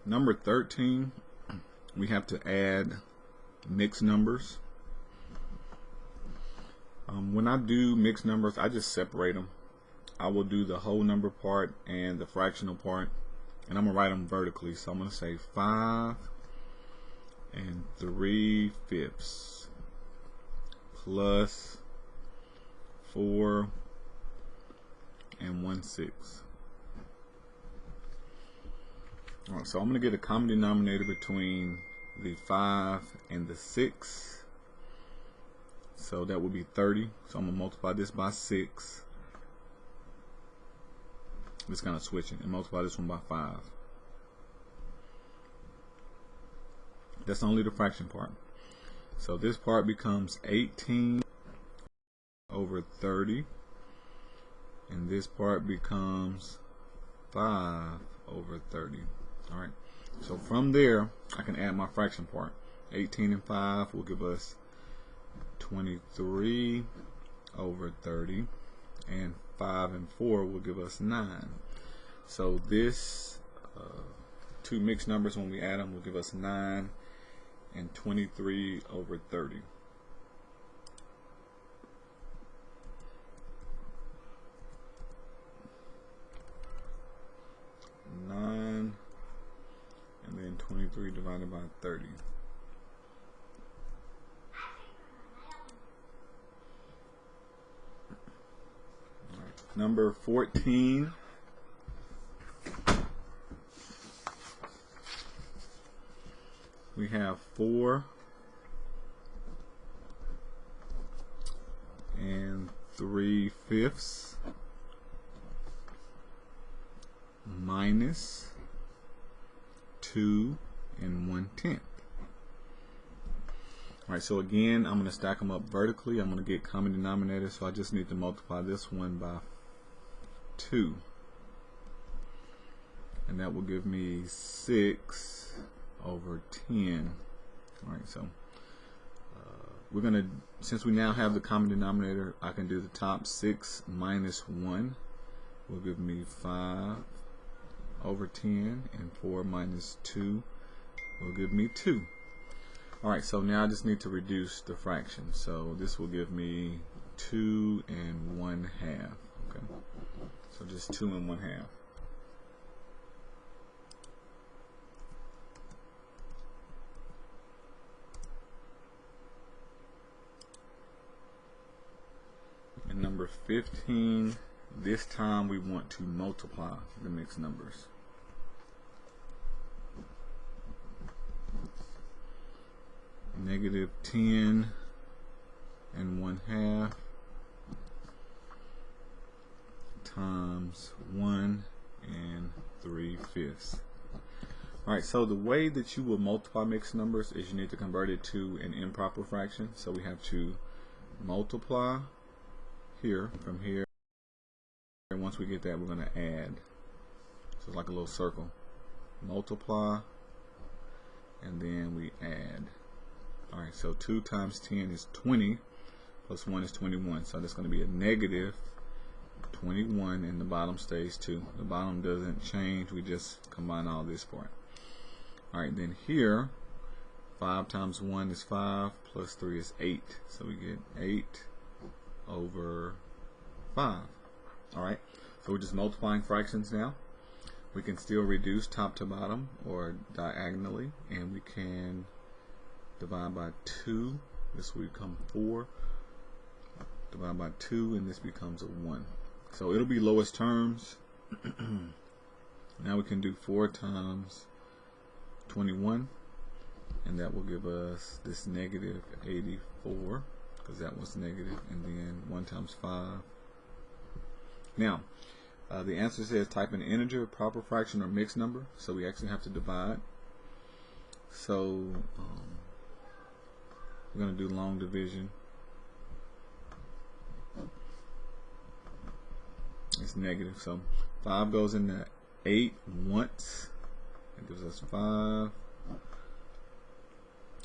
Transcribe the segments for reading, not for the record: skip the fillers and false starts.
Number 13, we have to add mixed numbers. When I do mixed numbers, I just separate them. I will do the whole number part and the fractional part, and I'm going to write them vertically. So I'm going to say 5 3/5 plus 4 1/6. Alright, so I'm going to get a common denominator between the 5 and the 6. So that would be 30. So I'm going to multiply this by 6. Just kind of switching, and multiply this one by 5. That's only the fraction part. So this part becomes 18 over 30. And this part becomes 5 over 30. Alright. So from there, I can add my fraction part. 18 and 5 will give us 23 over 30, and 5 and 4 will give us 9. So this two mixed numbers, when we add them, will give us 9 and 23 over 30. And then 23 divided by 30. Number 14. We have 4 3/5 minus 2 1/10. Alright, so again, I'm going to stack them up vertically. I'm going to get common denominator, so I just need to multiply this one by 2. And that will give me 6 over 10. Alright, so we're going to, since we now have the common denominator, I can do the top 6 minus 1 will give me 5 over 10, and 4 minus 2 will give me 2. Alright, so now I just need to reduce the fraction. So this will give me 2 1/2. Okay, so just 2 1/2. And number 15, this time we want to multiply the mixed numbers. Negative 10 1/2 times 1 3/5. Alright, so the way that you will multiply mixed numbers is you need to convert it to an improper fraction. So we have to multiply here from here, and once we get that, we're going to add. So it's like a little circle. Multiply, and then we add. Alright, so 2 times 10 is 20, plus 1 is 21. So that's going to be a negative 21, and the bottom stays 2. The bottom doesn't change, we just combine all this part. Alright, then here, 5 times 1 is 5, plus 3 is 8. So we get 8 over 5. Alright, so we're just multiplying fractions now. We can still reduce top to bottom or diagonally, and we can divide by 2. This will become 4. Divide by 2, and this becomes a 1. So it'll be lowest terms. Now we can do 4 times 21, and that will give us this negative 84, because that was negative, and then 1 times 5. Now, the answer says type an integer, proper fraction, or mixed number, so we actually have to divide. So we're going to do long division. It's negative, so 5 goes into 8 once. It gives us 5.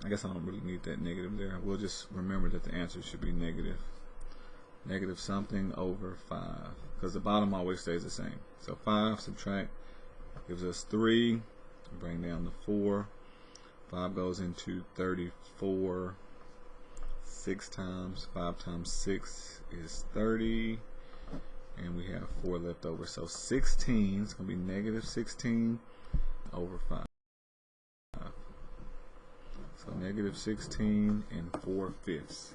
I guess I don't really need that negative there. We'll just remember that the answer should be negative. Negative something over 5, because the bottom always stays the same. So 5 subtract gives us 3, Bring down the 4. 5 goes into 34 6 times. 5 times 6 is 30. And we have 4 left over. So 16 is going to be negative 16 over 5. So negative 16 and 4/5.